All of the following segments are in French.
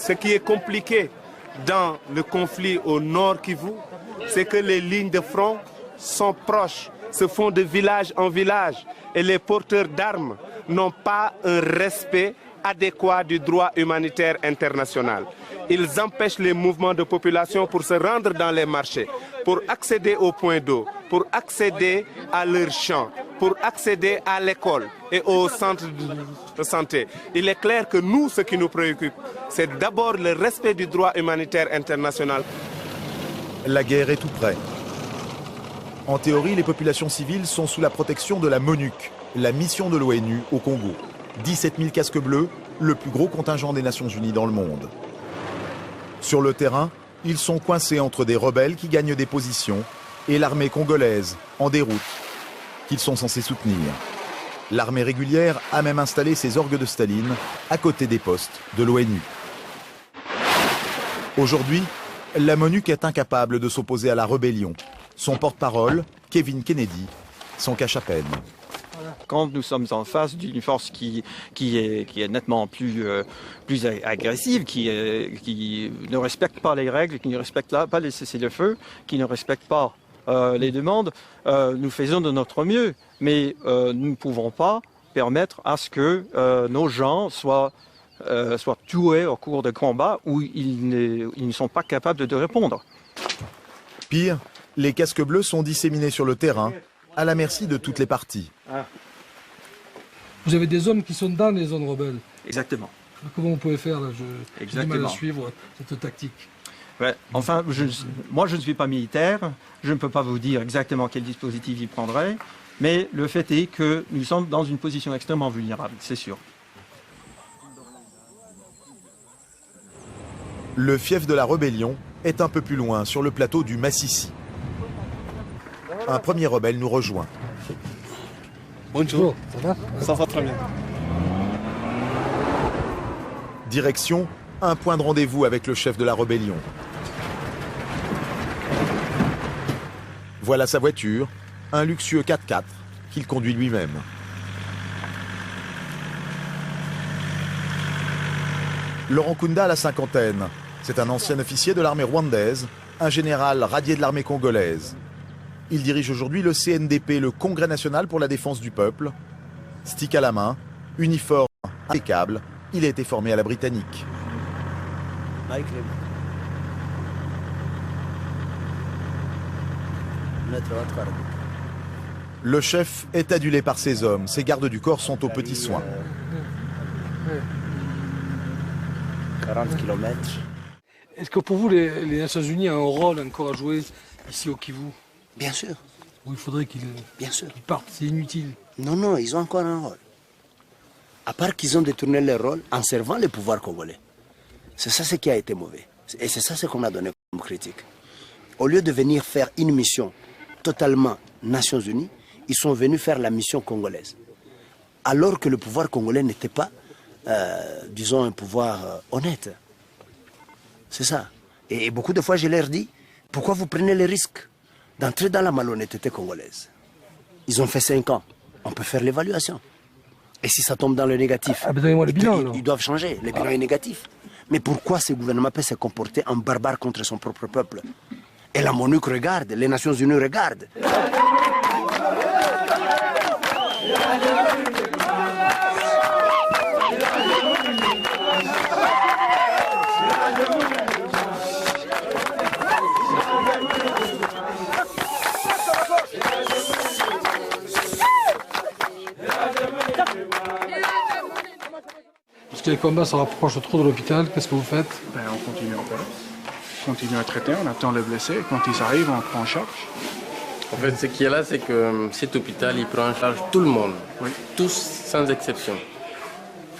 Ce qui est compliqué dans le conflit au nord Kivu, c'est que les lignes de front sont proches, se font de village en village et les porteurs d'armes n'ont pas un respect adéquat du droit humanitaire international. Ils empêchent les mouvements de population pour se rendre dans les marchés, pour accéder aux points d'eau, pour accéder à leurs champs, pour accéder à l'école et aux centres de santé. Il est clair que nous, ce qui nous préoccupe, c'est d'abord le respect du droit humanitaire international. La guerre est tout près. En théorie, les populations civiles sont sous la protection de la MONUC, la mission de l'ONU au Congo. 17 000 casques bleus, le plus gros contingent des Nations Unies dans le monde. Sur le terrain, ils sont coincés entre des rebelles qui gagnent des positions et l'armée congolaise en déroute, qu'ils sont censés soutenir. L'armée régulière a même installé ses orgues de Staline à côté des postes de l'ONU. Aujourd'hui, la MONUC est incapable de s'opposer à la rébellion. Son porte-parole, Kevin Kennedy, s'en cache à peine. Quand nous sommes en face d'une force qui est nettement plus agressive, qui ne respecte pas les règles, qui ne respecte pas les cessez-le-feu, qui ne respecte pas les demandes, nous faisons de notre mieux. Mais nous ne pouvons pas permettre à ce que nos gens soient tués au cours de combats où ils ne sont pas capables de répondre. Pire, les casques bleus sont disséminés sur le terrain, à la merci de toutes les parties. Vous avez des hommes qui sont dans les zones rebelles. Exactement. Comment vous pouvez faire là? J'ai du mal à suivre cette tactique. Ouais. Enfin, moi je ne suis pas militaire, je ne peux pas vous dire exactement quel dispositif il prendrait, mais le fait est que nous sommes dans une position extrêmement vulnérable, c'est sûr. Le fief de la rébellion est un peu plus loin, sur le plateau du Massissi. Un premier rebelle nous rejoint. Bonjour, ça va? Ça va très bien. Direction, un point de rendez-vous avec le chef de la rébellion. Voilà sa voiture, un luxueux 4x4 qu'il conduit lui-même. Laurent Kunda a la cinquantaine. C'est un ancien officier de l'armée rwandaise, un général radié de l'armée congolaise. Il dirige aujourd'hui le CNDP, le Congrès national pour la défense du peuple. Stick à la main, uniforme impeccable, il a été formé à la britannique. Le chef est adulé par ses hommes, ses gardes du corps sont aux petits soins. 40 km. Est-ce que pour vous, les Nations Unies ont un rôle encore à jouer ici au Kivu? Bien sûr. Ou il faudrait qu'ils partent, c'est inutile? Non, non, ils ont encore un rôle. À part qu'ils ont détourné leur rôle en servant le pouvoir congolais. C'est ça ce qui a été mauvais. Et c'est ça ce qu'on a donné comme critique. Au lieu de venir faire une mission totalement Nations Unies, ils sont venus faire la mission congolaise. Alors que le pouvoir congolais n'était pas, disons, un pouvoir honnête. C'est ça. Et beaucoup de fois, je leur dis, pourquoi vous prenez le risque d'entrer dans la malhonnêteté congolaise? Ils ont fait 5 ans. On peut faire l'évaluation. Et si ça tombe dans le négatif, donnez-moi le bilan, ils doivent changer. Le bilan est négatif. Mais pourquoi ce gouvernement peut se comporter en barbare contre son propre peuple? Et la MONUC regarde, les Nations Unies regardent. Parce que les combats se rapprochent trop de l'hôpital, qu'est-ce que vous faites? On continue en place. On continue à traiter, on attend les blessés. Quand ils arrivent, on prend en charge. En fait, ce qui est là, c'est que cet hôpital, il prend en charge tout le monde. Oui. Tous, sans exception.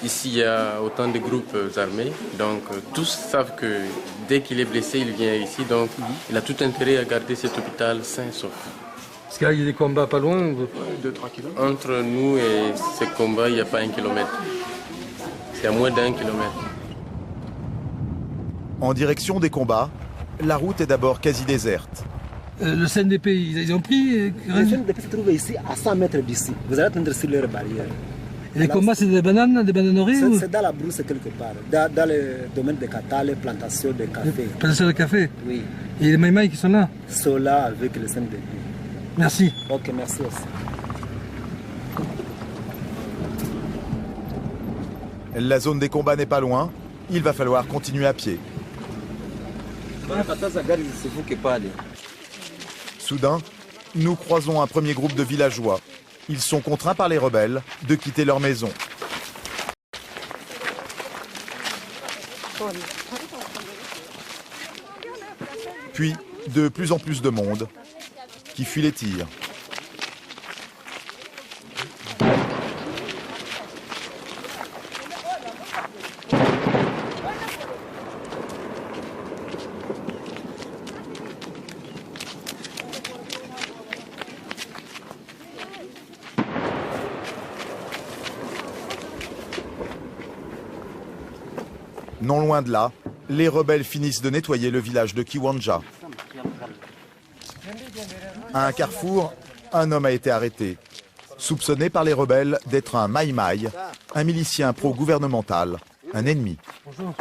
Ici, il y a autant de groupes armés. Donc, tous savent que dès qu'il est blessé, il vient ici. Donc, il a tout intérêt à garder cet hôpital sain, sauf. Parce qu'il y a des combats pas loin? 2-3 kilomètres. Entre nous et ces combats, il n'y a pas 1 kilomètre. C'est à moins d'1 kilomètre. En direction des combats, la route est d'abord quasi déserte. Le CNDP, ils ont pris... Le CNDP se trouve ici, à 100 mètres d'ici. Vous allez attendre sur leur barrière. Et les combats, c'est des bananeries ou... C'est dans la brousse quelque part, dans le domaine des catales, plantations de café. Plantations de café? Oui. Et les maïmaïs qui sont là? Ils sont là avec les CNDP. Merci. Ok, merci aussi. La zone des combats n'est pas loin, il va falloir continuer à pied. Soudain, nous croisons un premier groupe de villageois. Ils sont contraints par les rebelles de quitter leur maison. Puis, de plus en plus de monde qui fuit les tirs. Non loin de là, les rebelles finissent de nettoyer le village de Kiwanja. À un carrefour, un homme a été arrêté, soupçonné par les rebelles d'être un maïmaï, un milicien pro-gouvernemental, un ennemi. Bonjour.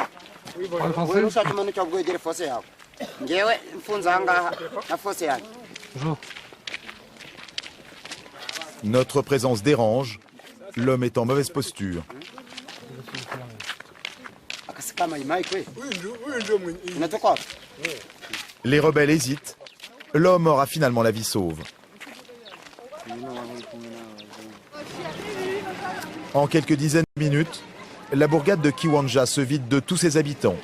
Parle français? Bonjour. Notre présence dérange, l'homme est en mauvaise posture. Les rebelles hésitent. L'homme aura finalement la vie sauve. En quelques dizaines de minutes, la bourgade de Kiwanja se vide de tous ses habitants.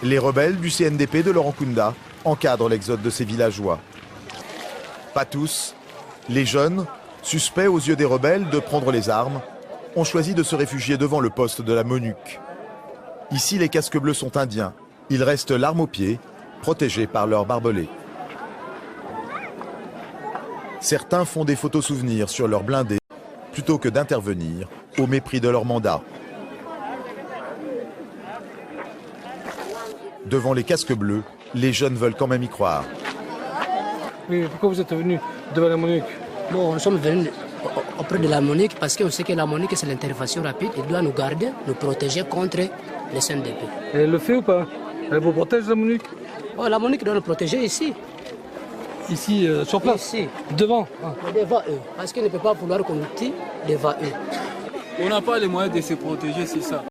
Les rebelles du CNDP de Laurent Nkunda encadrent l'exode de ces villageois. Pas tous. Les jeunes, suspects aux yeux des rebelles de prendre les armes, ont choisi de se réfugier devant le poste de la MONUC. Ici, les casques bleus sont indiens. Ils restent l'arme au pied, protégés par leurs barbelés. Certains font des photos souvenirs sur leurs blindés plutôt que d'intervenir au mépris de leur mandat. Devant les casques bleus, les jeunes veulent quand même y croire. Oui, pourquoi vous êtes venu devant la MONUC? Bon, nous sommes venus auprès de la MONUC parce qu'on sait que la MONUC, c'est l'intervention rapide. Elle doit nous garder, nous protéger contre les CNDP. Et elle le fait ou pas? Elle vous protège, la MONUC? Oh, la MONUC doit nous protéger ici. Ici, sur place? Ici. Devant? Devant eux. Parce qu'ils ne peuvent pas vouloir qu'on nous tue devant eux. On n'a pas les moyens de se protéger, c'est ça.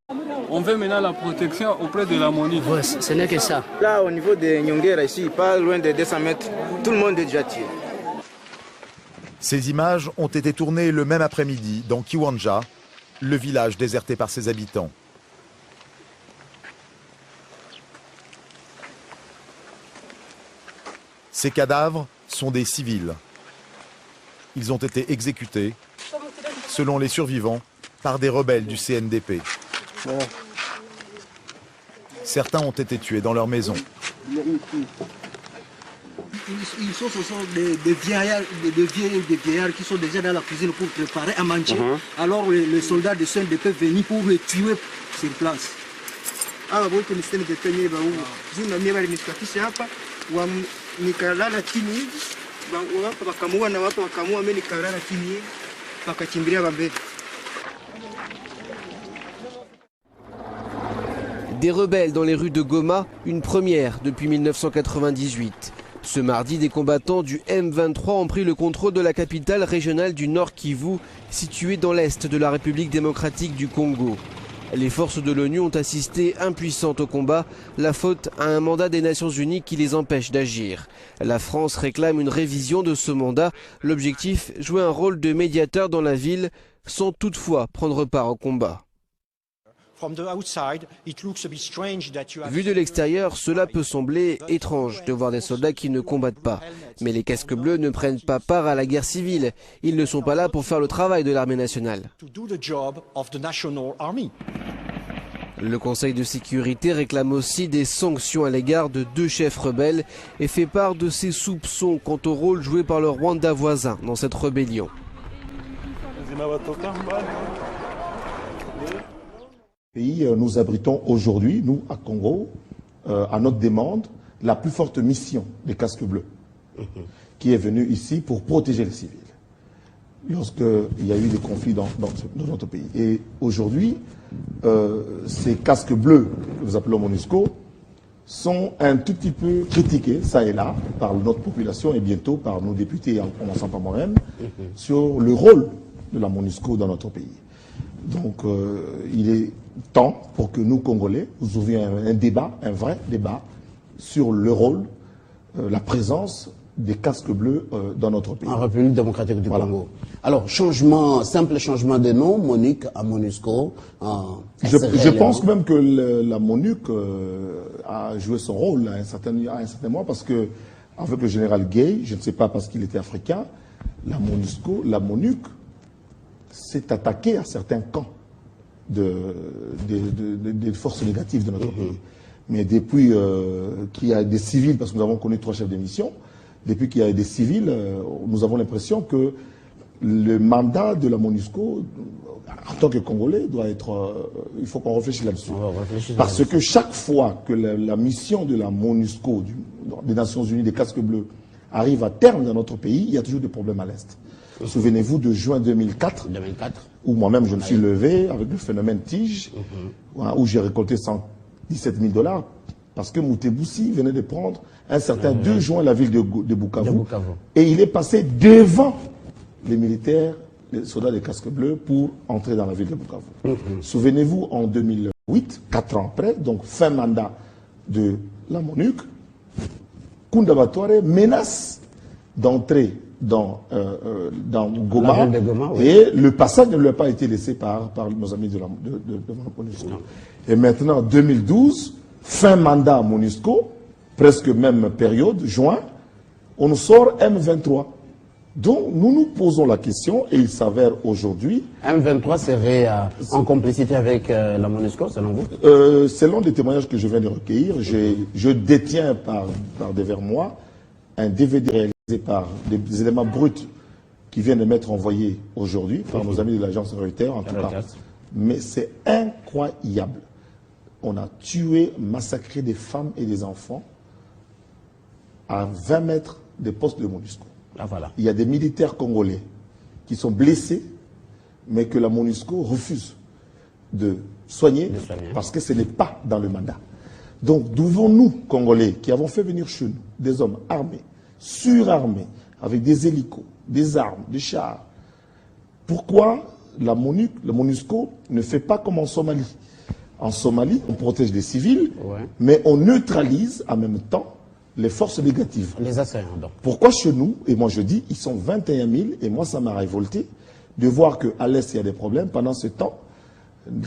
On veut maintenant la protection auprès de la MONUC. Ouais, ce n'est que ça. Là, au niveau de Nyongera, ici, pas loin de 200 mètres, tout le monde est déjà tué. Ces images ont été tournées le même après-midi dans Kiwanja, le village déserté par ses habitants. Ces cadavres sont des civils. Ils ont été exécutés, selon les survivants, par des rebelles du CNDP. Certains ont été tués dans leur maison. Ce sont des vieillards qui sont déjà dans la cuisine pour préparer à manger. Alors les soldats de CNDP venus pour les tuer sur place. Des rebelles dans les rues de Goma, une première depuis 1998. Ce mardi, des combattants du M23 ont pris le contrôle de la capitale régionale du Nord Kivu, située dans l'est de la République démocratique du Congo. Les forces de l'ONU ont assisté impuissantes au combat, la faute à un mandat des Nations Unies qui les empêche d'agir. La France réclame une révision de ce mandat. L'objectif, jouer un rôle de médiateur dans la ville, sans toutefois prendre part au combat. Vu de l'extérieur, cela peut sembler étrange de voir des soldats qui ne combattent pas. Mais les casques bleus ne prennent pas part à la guerre civile. Ils ne sont pas là pour faire le travail de l'armée nationale. Le Conseil de sécurité réclame aussi des sanctions à l'égard de 2 chefs rebelles et fait part de ses soupçons quant au rôle joué par le Rwanda voisin dans cette rébellion. Nous abritons aujourd'hui, nous, à Congo, à notre demande, la plus forte mission des casques bleus, qui est venue ici pour protéger les civils. lorsqu'il y a eu des conflits dans notre pays. Et aujourd'hui, ces casques bleus que nous appelons MONUSCO sont un tout petit peu critiqués, ça et là, par notre population et bientôt par nos députés, en commençant par moi-même, sur le rôle de la MONUSCO dans notre pays. Donc, il est temps pour que nous, Congolais, nous ouvrions un débat, un vrai débat, sur le rôle, la présence des casques bleus dans notre pays. En République démocratique du Congo. Alors, simple changement de nom, MONUC à MONUSCO. Je pense même que la MONUC a joué son rôle à un certain moment, parce que, avec le général Gay, je ne sais pas parce qu'il était africain, la MONUC s'est attaquée à certains camps des forces négatives de notre pays. Mais depuis qu'il y a des civils, parce que nous avons connu 3 chefs de mission, depuis qu'il y a des civils, nous avons l'impression que le mandat de la MONUSCO, en tant que Congolais, doit être... il faut qu'on réfléchisse là-dessus. Parce que chaque fois que la mission de la MONUSCO, des Nations Unies, des casques bleus, arrive à terme dans notre pays, il y a toujours des problèmes à l'Est. Souvenez-vous de juin 2004, où moi-même je me suis levé avec le phénomène Tige, où j'ai récolté 117 000 $, parce que Mouteboussi venait de prendre un certain 2 juin la ville de Bukavu, et il est passé devant les militaires, les soldats des casques bleus, pour entrer dans la ville de Bukavu. Souvenez-vous, en 2008, 4 ans après, donc fin mandat de la MONUC, Kunda Batware menace d'entrer dans Goma, et le passage ne lui a pas été laissé par nos amis de MONUSCO. Et maintenant, 2012, fin mandat MONUSCO, presque même période, juin, on nous sort M23. Donc nous nous posons la question, et il s'avère aujourd'hui... M23 serait en complicité avec la MONUSCO, selon vous? Selon des témoignages que je viens de recueillir, je détiens par devers moi un DVD réalisé par des éléments bruts qui viennent de m'être envoyés aujourd'hui par nos amis de l'agence Reuters, en tout cas. Mais c'est incroyable. On a tué, massacré des femmes et des enfants à 20 mètres des postes de MONUSCO. Il y a des militaires congolais qui sont blessés, mais que la MONUSCO refuse de soigner parce que ce n'est pas dans le mandat. Donc, devons-nous, Congolais, qui avons fait venir chez nous des hommes armés, surarmés, avec des hélicos, des armes, des chars, pourquoi la MONUSCO ne fait pas comme en Somalie? En Somalie, on protège les civils, mais on neutralise en même temps les forces négatives. Les assaillants, donc. Pourquoi chez nous, et moi je dis, ils sont 21 000, et moi ça m'a révolté de voir qu'à l'Est il y a des problèmes. Pendant ce temps,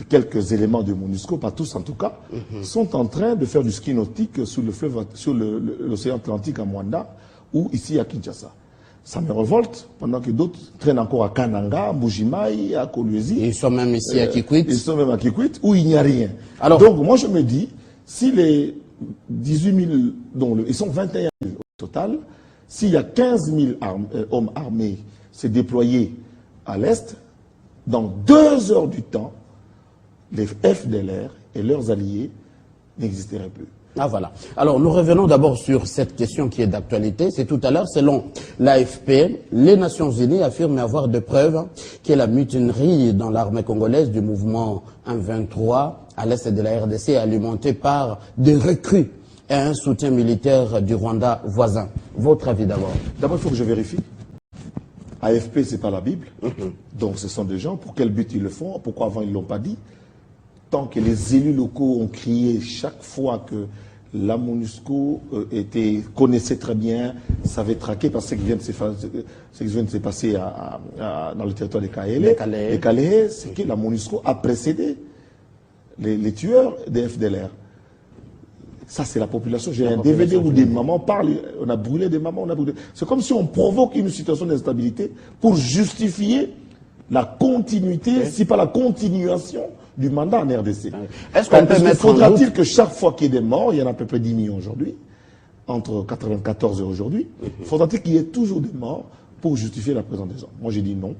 quelques éléments de MONUSCO, pas tous en tout cas, sont en train de faire du ski nautique sur l'océan Atlantique à Mwanda, ou ici à Kinshasa. Ça me révolte, pendant que d'autres traînent encore à Kananga, à Mbujimaï, à Kolwezi. Ils sont même ici à Kikwit. Ils sont même à Kikwit, où il n'y a rien. Alors, donc moi je me dis, si les 18 000, ils sont 21 000 au total, s'il y a 15 000 hommes armés se déployer à l'Est, dans 2 heures du temps, les FDLR et leurs alliés n'existeraient plus. Ah voilà. Alors nous revenons d'abord sur cette question qui est d'actualité. C'est tout à l'heure, selon l'AFP, les Nations Unies affirment avoir de preuves que la mutinerie dans l'armée congolaise du mouvement M23 à l'est de la RDC est alimentée par des recrues et un soutien militaire du Rwanda voisin. Votre avis d'abord? D'abord, il faut que je vérifie. AFP, ce n'est pas la Bible. Donc ce sont des gens, pour quel but ils le font? Pourquoi avant ils ne l'ont pas dit? Tant que les élus locaux ont crié chaque fois que la MONUSCO connaissait très bien, savait traquer, parce que ce qui vient de se passer dans le territoire des Calais, c'est que la MONUSCO a précédé les tueurs des FDLR. Ça, c'est la population. J'ai un DVD où des mamans parlent, on a brûlé des mamans, c'est comme si on provoque une situation d'instabilité pour justifier la continuité, si pas la continuation du mandat en RDC. Est-ce qu'on peut mettre faudra-t-il que chaque fois qu'il y ait des morts, il y en a à peu près 10 millions aujourd'hui, entre 1994 et aujourd'hui, faudra-t-il qu'il y ait toujours des morts pour justifier la présence des hommes? Moi, j'ai dit non,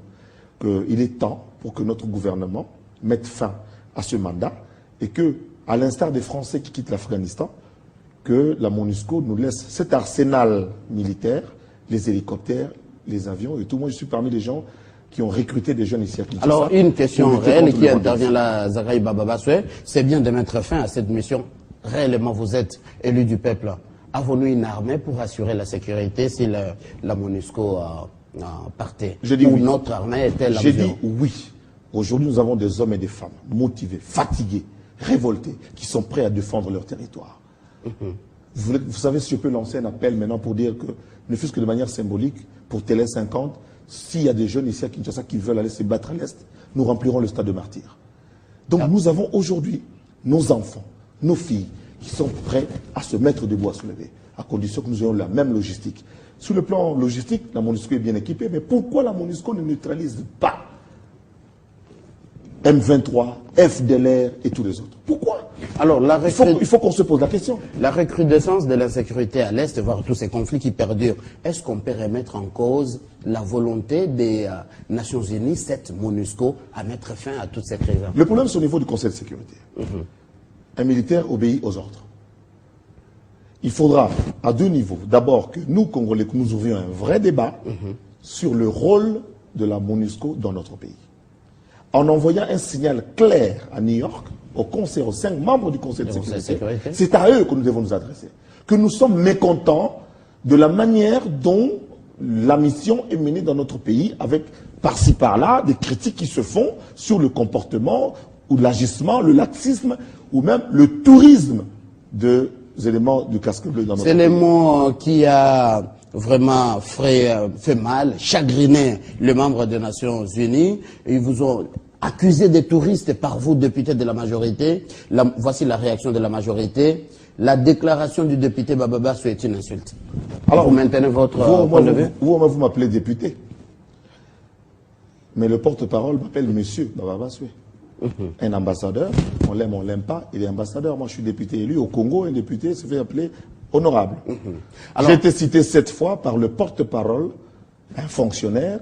qu'il est temps pour que notre gouvernement mette fin à ce mandat et que, à l'instar des Français qui quittent l'Afghanistan, que la MONUSCO nous laisse cet arsenal militaire, les hélicoptères, les avions et tout. Moi, je suis parmi les gens qui ont recruté des jeunes ici à Kinshasa. Alors, une question pour lutter réelle contre qui le intervient là, Zagaï Bababaswe, c'est bien de mettre fin à cette mission. Réellement, vous êtes élu du peuple. Avons-nous une armée pour assurer la sécurité si la MONUSCO partait? J'ai dit Ou oui. notre armée est-elle J'ai dit oui. Aujourd'hui, nous avons des hommes et des femmes motivés, fatigués, révoltés, qui sont prêts à défendre leur territoire. Vous savez, si je peux lancer un appel maintenant pour dire que, ne fût-ce que de manière symbolique, pour Télé 50, s'il y a des jeunes ici à Kinshasa qui veulent aller se battre à l'Est, nous remplirons le stade de martyrs. Donc nous avons aujourd'hui nos enfants, nos filles, qui sont prêts à se mettre debout, à se lever, à condition que nous ayons la même logistique. Sur le plan logistique, la MONUSCO est bien équipée, mais pourquoi la MONUSCO ne neutralise pas M23, FDLR et tous les autres? Pourquoi? Alors, il faut qu'on se pose la question. La recrudescence de l'insécurité à l'Est, voire tous ces conflits qui perdurent, est-ce qu'on peut remettre en cause la volonté des Nations Unies, cette MONUSCO, à mettre fin à toutes ces crises? Le problème, c'est au niveau du Conseil de sécurité. Un militaire obéit aux ordres. Il faudra, à deux niveaux, d'abord que nous, Congolais, que nous ouvrions un vrai débat sur le rôle de la MONUSCO dans notre pays. En envoyant un signal clair à New York, aux 5 membres du Conseil de sécurité, c'est à eux que nous devons nous adresser. Que nous sommes mécontents de la manière dont la mission est menée dans notre pays, avec par-ci par-là des critiques qui se font sur le comportement ou l'agissement, le laxisme ou même le tourisme des éléments du casque bleu dans notre pays. C'est le mot qui a vraiment fait mal, chagriné les membres des Nations Unies. Ils vous ont accusé des touristes par vous, députés de la majorité. Voici la réaction de la majorité. La déclaration du député Bababaswe est une insulte. Alors, vous maintenez votre point de vue? Vous m'appelez député. Mais le porte-parole m'appelle monsieur Bababaswe. Un ambassadeur, on l'aime, on l'aime pas, il est ambassadeur. Moi, je suis député élu. Au Congo, un député se fait appeler honorable. J'ai été cité 7 fois par le porte-parole, un fonctionnaire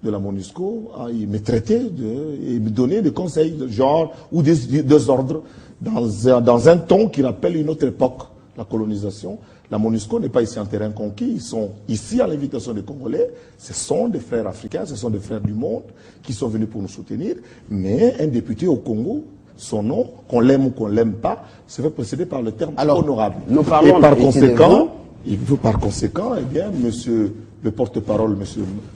de la MONUSCO. Il me traitait et me donnait des conseils de genre ou des ordres dans un ton qui rappelle une autre époque, la colonisation. La MONUSCO n'est pas ici en terrain conquis. Ils sont ici à l'invitation des Congolais. Ce sont des frères africains, ce sont des frères du monde qui sont venus pour nous soutenir. Mais un député au Congo, son nom, qu'on l'aime ou qu'on l'aime pas, se fait précéder par le terme honorable. Nous parlons et par conséquent, eh bien, monsieur le porte-parole,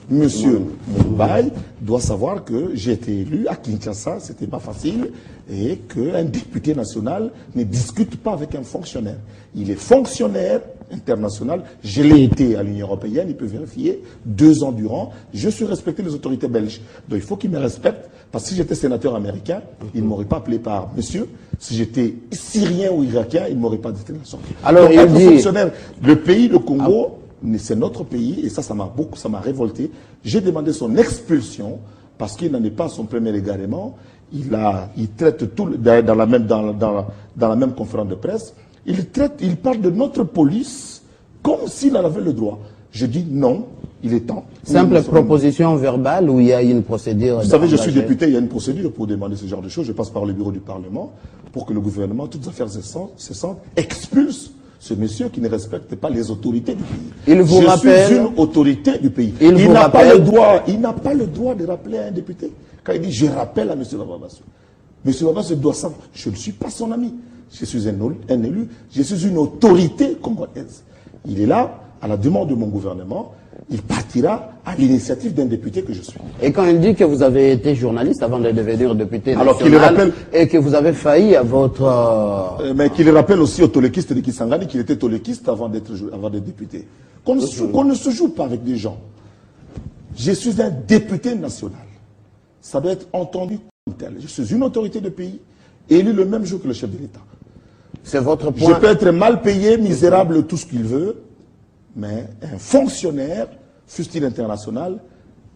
monsieur Moubaï, doit savoir que j'ai été élu à Kinshasa, c'était pas facile, et qu'un député national ne discute pas avec un fonctionnaire. Il est fonctionnaire international, je l'ai été à l'Union européenne, il peut vérifier, 2 ans durant, je suis respecté des autorités belges. Donc il faut qu'il me respecte, parce que si j'étais sénateur américain, il ne m'aurait pas appelé par monsieur. Si j'étais syrien ou irakien, il ne m'aurait pas dit de la sorte. Alors, donc, être fonctionnaire, le pays, le Congo, c'est notre pays, et ça m'a révolté. J'ai demandé son expulsion, parce qu'il n'en est pas à son premier égarement. Il traite tout, dans la même conférence de presse, il parle de notre police comme s'il en avait le droit. Je dis non, il est temps. Simple proposition verbale ou il y a une procédure? Vous savez, je suis député, il y a une procédure pour demander ce genre de choses. Je passe par le bureau du Parlement pour que le gouvernement, toutes affaires cessantes, expulse ce monsieur qui ne respecte pas les autorités du pays. Je suis une autorité du pays. Il n'a pas le droit de rappeler à un député. Quand il dit « je rappelle à M. Bababaswe ». M. Bababaswe doit savoir, je ne suis pas son ami. Je suis un élu, je suis une autorité congolaise. Il est là, à la demande de mon gouvernement, il partira à l'initiative d'un député que je suis. Et quand il dit que vous avez été journaliste avant de devenir député national, et que vous avez failli à votre... Mais qu'il rappelle aussi aux toléquistes de Kisangani qu'il était toléquiste avant d'être député. Qu'on ne se joue pas avec des gens. Je suis un député national. Ça doit être entendu comme tel. Je suis une autorité de pays, élu le même jour que le chef de l'État. C'est votre point. Je peux être mal payé, misérable, tout ce qu'il veut, mais un fonctionnaire, fût-il international,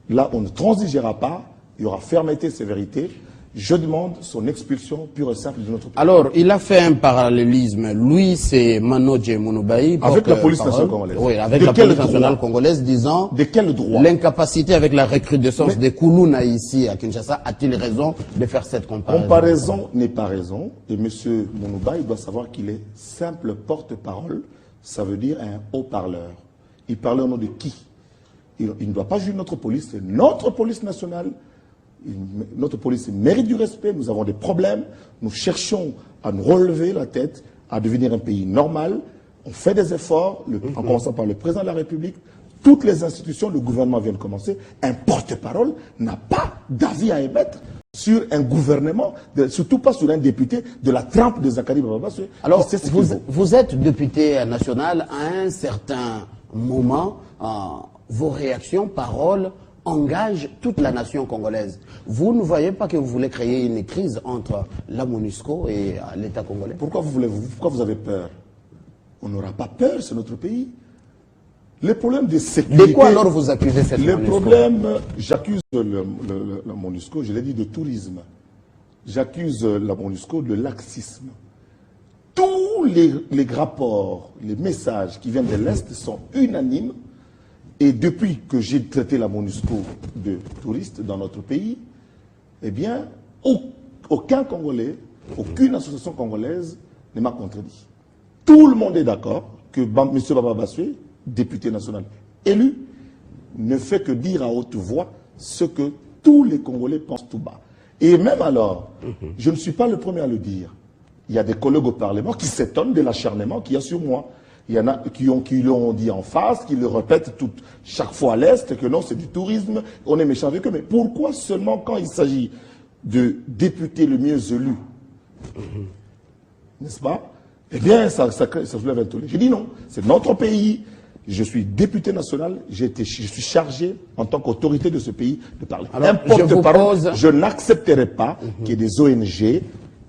là on ne transigera pas, il y aura fermeté, sévérité. Je demande son expulsion pure et simple de notre pays. Alors, il a fait un parallélisme. Lui, c'est Manodje Mounoubaï. Avec la police nationale congolaise. Oui, avec la police nationale congolaise, disant... De quel droit? L'incapacité avec la recrudescence des Koulouna ici à Kinshasa, a-t-il raison de faire cette comparaison? Comparaison n'est pas raison. Et M. Mounoubaï doit savoir qu'il est simple porte-parole. Ça veut dire un haut-parleur. Il parlait au nom de qui? Il ne doit pas juger notre police, c'est notre police nationale. Notre police mérite du respect, nous avons des problèmes, nous cherchons à nous relever la tête, à devenir un pays normal. On fait des efforts, en commençant par le président de la République, toutes les institutions, le gouvernement vient de commencer. Un porte-parole n'a pas d'avis à émettre sur un gouvernement, surtout pas sur un député de la trempe de Zakari Baba. Alors, vous êtes député national à un certain moment, vos réactions, paroles engagent toute la nation congolaise. Vous ne voyez pas que vous voulez créer une crise entre la MONUSCO et l'État congolais? Pourquoi vous avez peur? On n'aura pas peur, c'est notre pays. Les problèmes de sécurité... De quoi alors vous accusez cette MONUSCO? Les problèmes... J'accuse la MONUSCO, je l'ai dit, de tourisme. J'accuse la MONUSCO de laxisme. Tous les rapports, les messages qui viennent de l'Est sont unanimes. Et depuis que j'ai traité la MONUSCO de touriste dans notre pays, eh bien, aucun Congolais, aucune association congolaise ne m'a contredit. Tout le monde est d'accord que M. Baba Bassoué, député national élu, ne fait que dire à haute voix ce que tous les Congolais pensent tout bas. Et même alors, je ne suis pas le premier à le dire. Il y a des collègues au Parlement qui s'étonnent de l'acharnement qu'il y a sur moi. Il y en a qui l'ont dit en face, qui le répètent chaque fois à l'Est, que non, c'est du tourisme, on est méchant avec eux. Mais pourquoi seulement quand il s'agit de députés le mieux élus, n'est-ce pas? Eh bien, ça soulève un tollé. J'ai dit non, c'est notre pays. Je suis député national, je suis chargé en tant qu'autorité de ce pays de parler. Alors, un porte-parole, je n'accepterai pas qu'il y ait des ONG,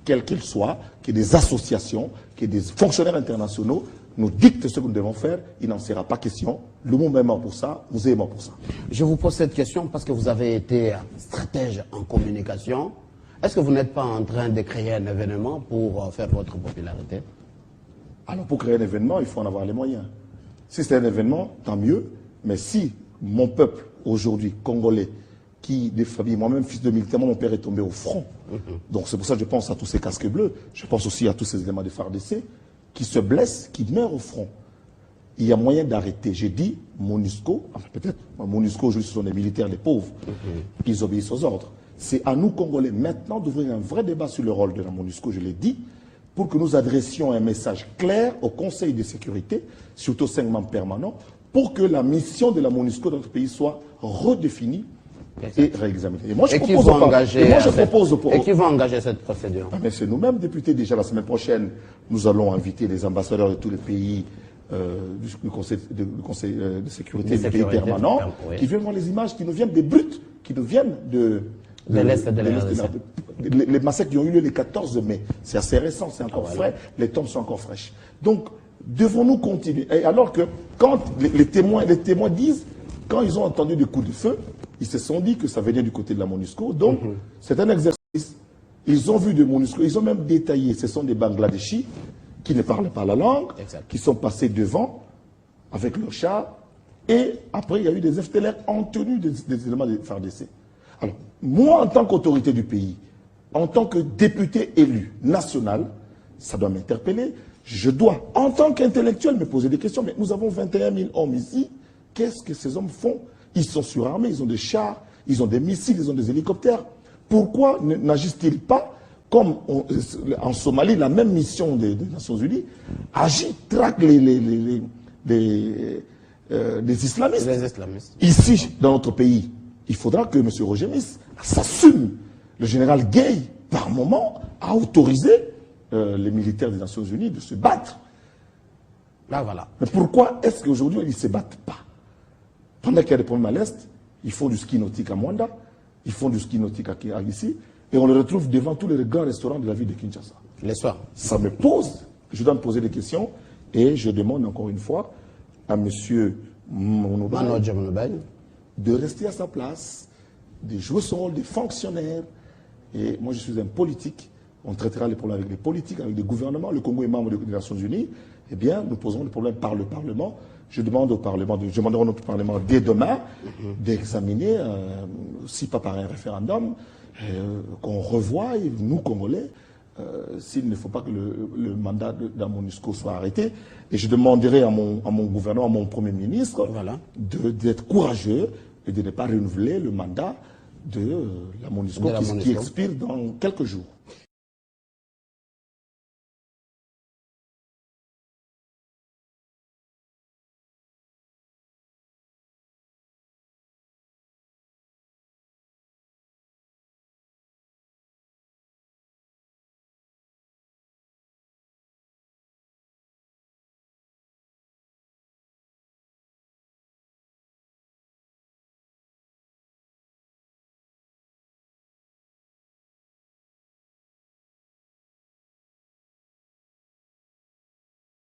quelles qu'elles soient, qu'il y ait des associations, qu'il y ait des fonctionnaires internationaux nous dictent ce que nous devons faire, il n'en sera pas question. Le monde est mort pour ça, vous êtes mort pour ça. Je vous pose cette question parce que vous avez été stratège en communication. Est-ce que vous n'êtes pas en train de créer un événement pour faire votre popularité? Alors pour créer un événement, il faut en avoir les moyens. Si c'est un événement, tant mieux. Mais si mon peuple, aujourd'hui, congolais, qui, des familles, moi-même, fils de militaire, mon père est tombé au front. Donc c'est pour ça que je pense à tous ces casques bleus. Je pense aussi à tous ces éléments de FARDC qui se blessent, qui meurent au front. Il y a moyen d'arrêter. J'ai dit, MONUSCO, enfin peut-être, MONUSCO aujourd'hui ce sont des militaires, les pauvres, ils obéissent aux ordres. C'est à nous, Congolais, maintenant d'ouvrir un vrai débat sur le rôle de la MONUSCO, je l'ai dit, pour que nous adressions un message clair au Conseil de sécurité, surtout 5 membres permanents, pour que la mission de la MONUSCO dans notre pays soit redéfinie et réexaminée. Et moi, je propose Et qui va engager cette procédure? Mais c'est nous-mêmes, députés, déjà la semaine prochaine, nous allons inviter les ambassadeurs de tous les pays du Conseil de sécurité du pays permanent, qui viennent voir les images qui nous viennent des brutes, qui nous viennent de l'Est de la RDC. Les massacres qui ont eu lieu le 14 mai, c'est assez récent, c'est encore frais, les tombes sont encore fraîches. Donc, devons-nous continuer? Et alors que, quand les témoins disent, quand ils ont entendu des coups de feu, ils se sont dit que ça venait du côté de la MONUSCO. Donc, c'est un exercice. Ils ont vu de MONUSCO, ils ont même détaillé, ce sont des Bangladeshis qui ne parlent pas la langue, qui sont passés devant avec leurs chars, et après, il y a eu des FTLR en tenue des éléments de FARDC. Alors, moi, en tant qu'autorité du pays, en tant que député élu national, ça doit m'interpeller. Je dois, en tant qu'intellectuel, me poser des questions. Mais nous avons 21 000 hommes ici. Qu'est-ce que ces hommes font? Ils sont surarmés, ils ont des chars, ils ont des missiles, ils ont des hélicoptères. Pourquoi n'agissent-ils pas comme en Somalie, la même mission des Nations Unies agit, traque les islamistes. Les islamistes. Ici, dans notre pays, il faudra que M. Roger Miss s'assume. Le général Gay, par moment, a autorisé les militaires des Nations Unies de se battre. Là, voilà. Mais pourquoi est-ce qu'aujourd'hui, ils ne se battent pas? Pendant qu'il y a des problèmes à l'Est, ils font du ski nautique à Mwanda, ils font du ski nautique à ici, et on les retrouve devant tous les grands restaurants de la ville de Kinshasa. Les soirs. Ça me pose, je dois me poser des questions, et je demande encore une fois à M. Manodja de rester à sa place, de jouer son rôle de fonctionnaire. Et moi, je suis un politique. On traitera les problèmes avec les politiques, avec les gouvernements. Le Congo est membre des Nations Unies. Eh bien, nous poserons les problèmes par le Parlement. Je demande au Parlement, je demanderai à notre Parlement dès demain d'examiner, si pas par un référendum, qu'on revoie, nous, Congolais, s'il ne faut pas que le mandat de la MONUSCO soit arrêté. Et je demanderai à mon gouvernement, à mon Premier ministre, d'être courageux et de ne pas renouveler le mandat de la MONUSCO qui expire dans quelques jours.